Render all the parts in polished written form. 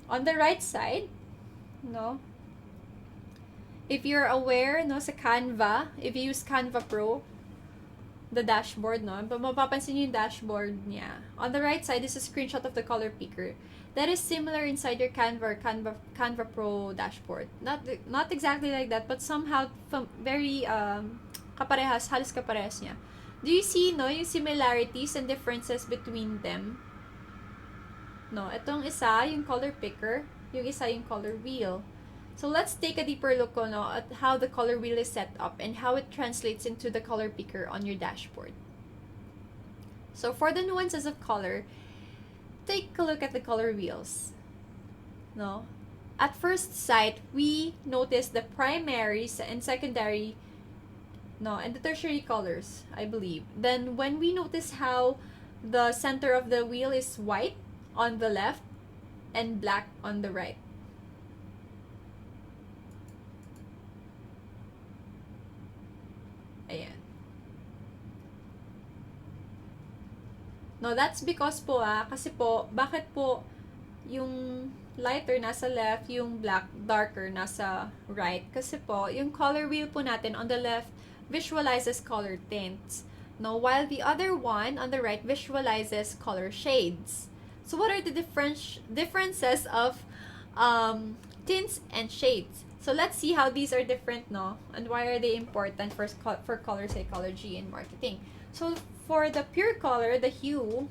On the right side, no, if you're aware, no, sa Canva, if you use Canva Pro, the dashboard, no, mapapansin nyo yung dashboard niya. On the right side is a screenshot of the color picker. That is similar inside your Canva Pro dashboard. Not exactly like that, but somehow very kaparehas, halos kaparehas niya. Do you see, no, yung similarities and differences between them? No, itong isa, yung color picker, yung isa yung color wheel. So let's take a deeper look no, at how the color wheel is set up and how it translates into the color picker on your dashboard. So for the nuances of color, take a look at the color wheels. No? At first sight, we notice the primary and secondary, no, and the tertiary colors, I believe. Then when we notice how the center of the wheel is white on the left and black on the right. Ayan. No, that's because po kasi po, bakit po yung lighter nasa left, yung black, darker nasa right? Kasi po, yung color wheel po natin on the left visualizes color tints. No, while the other one on the right visualizes color shades. So what are the differences of tints and shades? So let's see how these are different, no? And why are they important for color psychology and marketing? So for the pure color, the hue,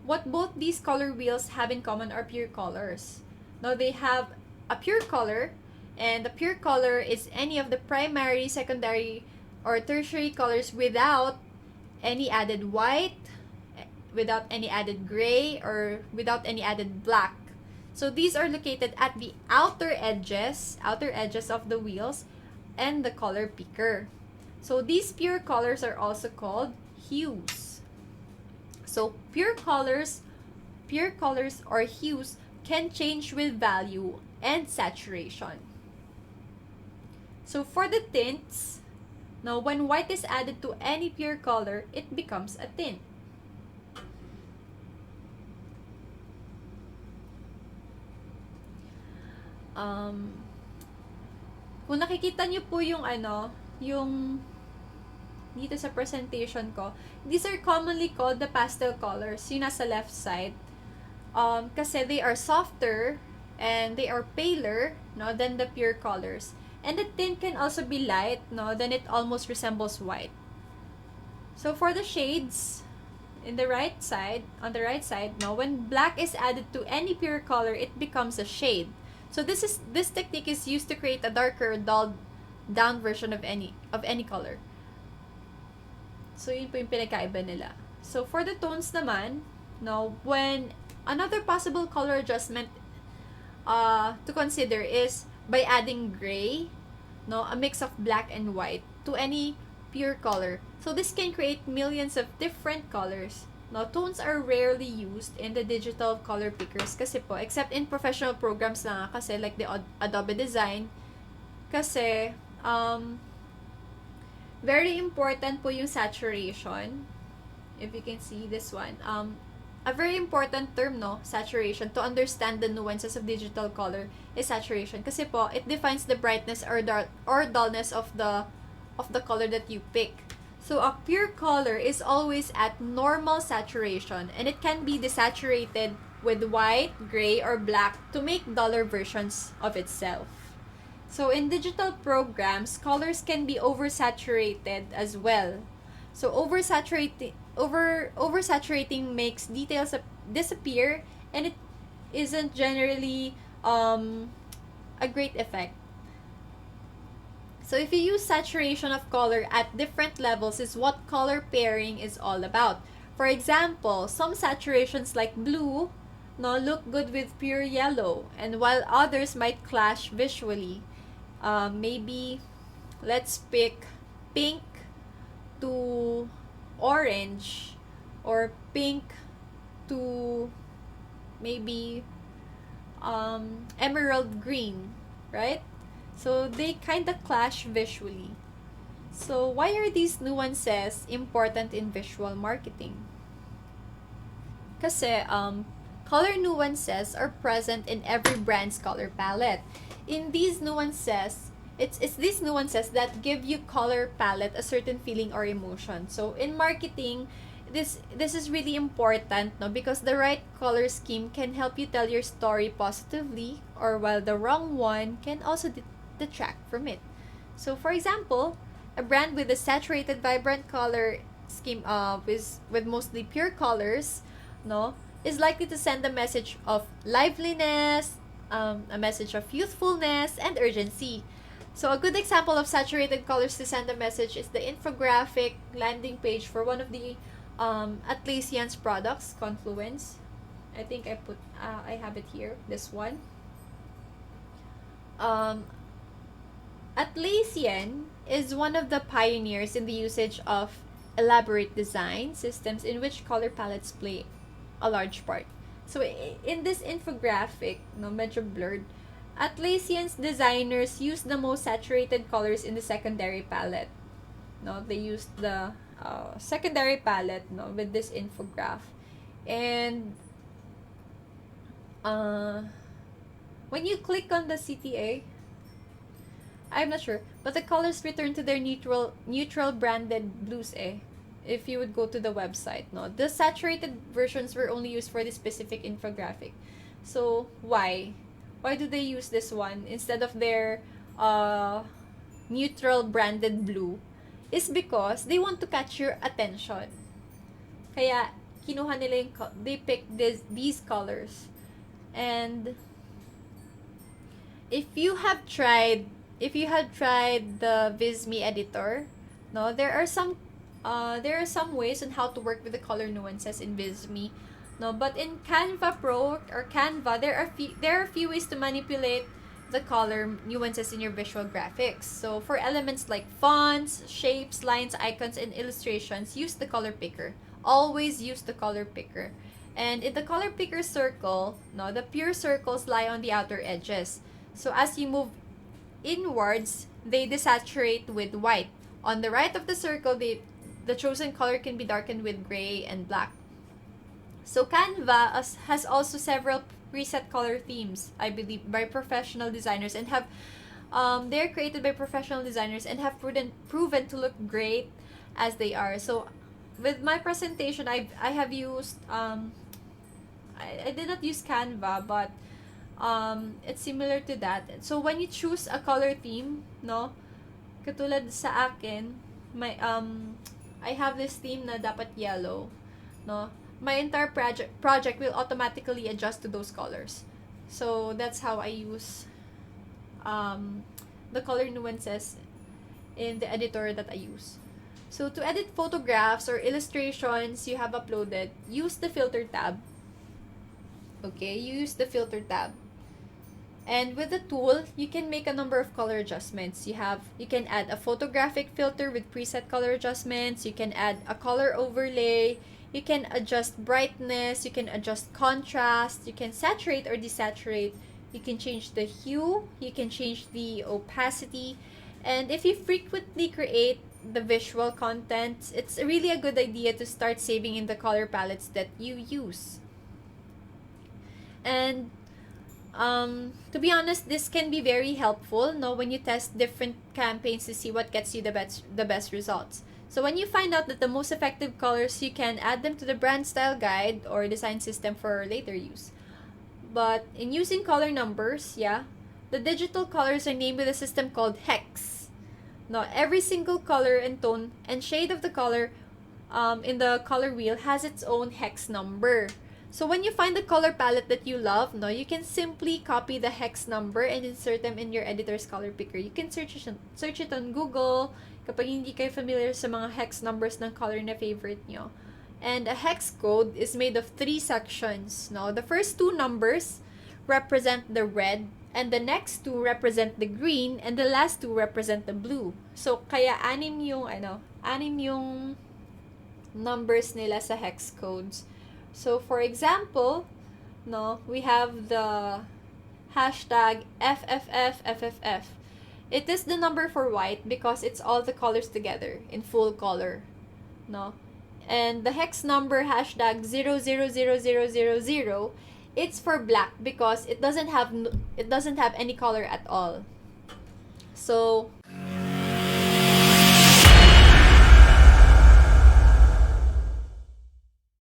what both these color wheels have in common are pure colors. Now they have a pure color, and the pure color is any of the primary, secondary, or tertiary colors without any added white, without any added gray, or without any added black. So these are located at the outer edges of the wheels and the color picker. So these pure colors are also called hues. So pure colors or hues can change with value and saturation. So for the tints, now when white is added to any pure color, it becomes a tint. Kung nakikita niyo po yung yung dito sa presentation ko, these are commonly called the pastel colors, yung nasa left side. Kasi they are softer and they are paler, no, than the pure colors. And the tint can also be light, no, then it almost resembles white. So for the shades, on the right side, no, when black is added to any pure color, it becomes a shade. So this technique is used to create a darker, dulled down version of any color. So yun po yung pinagkaiba nila. So for the tones naman, no, when another possible color adjustment to consider is by adding gray, no, a mix of black and white to any pure color. So this can create millions of different colors. No, tones are rarely used in the digital color pickers kasi po, except in professional programs lang kasi like the Adobe Design. Kasi, very important po yung saturation. If you can see this one. A very important term, no, saturation, to understand the nuances of digital color is saturation. Kasi po, it defines the brightness or dullness of the color that you pick. So a pure color is always at normal saturation, and it can be desaturated with white, gray, or black to make duller versions of itself. So in digital programs, colors can be oversaturated as well. So oversaturating makes details disappear, and it isn't generally a great effect. So if you use saturation of color at different levels is what color pairing is all about. For example, some saturations like blue, no, look good with pure yellow, and while others might clash visually. Maybe let's pick pink to orange, or pink to maybe emerald green, right? So they kind of clash visually. So why are these nuances important in visual marketing? Kasi color nuances are present in every brand's color palette. In these nuances, it's these nuances that give you color palette a certain feeling or emotion. So in marketing, this is really important, no, because the right color scheme can help you tell your story positively, or while the wrong one can also detract from it. So for example, a brand with a saturated vibrant color scheme with mostly pure colors, no, is likely to send a message of liveliness, a message of youthfulness and urgency. So a good example of saturated colors to send a message is the infographic landing page for one of the Atlassian's products, Confluence. I think I have it here, this one. Atlassian is one of the pioneers in the usage of elaborate design systems in which color palettes play a large part. So in this infographic, no, medyo blurred, Atlassian's designers used the most saturated colors in the secondary palette. No, they used the secondary palette, no, with this infograph. And when you click on the CTA, I'm not sure, but the colors return to their neutral branded blues, if you would go to the website, no. The saturated versions were only used for this specific infographic. So why do they use this one instead of their neutral branded blue? Is because they want to catch your attention. Kaya kinuha nila they picked these colors. And if you have tried the Visme editor, no, there are some ways on how to work with the color nuances in Visme, no, but in Canva Pro or Canva, there are few ways to manipulate the color nuances in your visual graphics. So for elements like fonts, shapes, lines, icons, and illustrations, use the color picker. Always use the color picker. And in the color picker circle, no, the pure circles lie on the outer edges. So as you move inwards, they desaturate with white. On the right of the circle, the chosen color can be darkened with gray and black. So Canva has also several preset color themes, I believe, by professional designers, and have they're created by professional designers and have proven to look great as they are. So with my presentation, I have used I did not use Canva, but it's similar to that. So when you choose a color theme, no, katulad sa akin, my I have this theme na dapat yellow, no. My entire project will automatically adjust to those colors. So that's how I use the color nuances in the editor that I use. So to edit photographs or illustrations you have uploaded, use the filter tab. Okay, use the filter tab. And with the tool, you can make a number of color adjustments. You can add a photographic filter with preset color adjustments. You can add a color overlay. You can adjust brightness. You can adjust contrast. You can saturate or desaturate. You can change the hue. You can change the opacity. And if you frequently create the visual content, it's really a good idea to start saving in the color palettes that you use. And to be honest, this can be very helpful, no, when you test different campaigns to see what gets you the best results. So when you find out that the most effective colors, you can add them to the brand style guide or design system for later use. But in using color numbers, yeah, the digital colors are named with a system called hex. Now, every single color and tone and shade of the color in the color wheel has its own hex number. So when you find the color palette that you love, no, you can simply copy the hex number and insert them in your editor's color picker. You can search it on Google kapag hindi kayo familiar sa mga hex numbers ng color na favorite nyo. And a hex code is made of 3 sections. No? The first 2 numbers represent the red, and the next 2 represent the green, and the last 2 represent the blue. So kaya 6 yung numbers nila sa hex codes. So for example, no, we have the hashtag FFFFFF. It is the number for white because it's all the colors together in full color, no. And the hex number hashtag 000000 it's for black because it doesn't have any color at all. So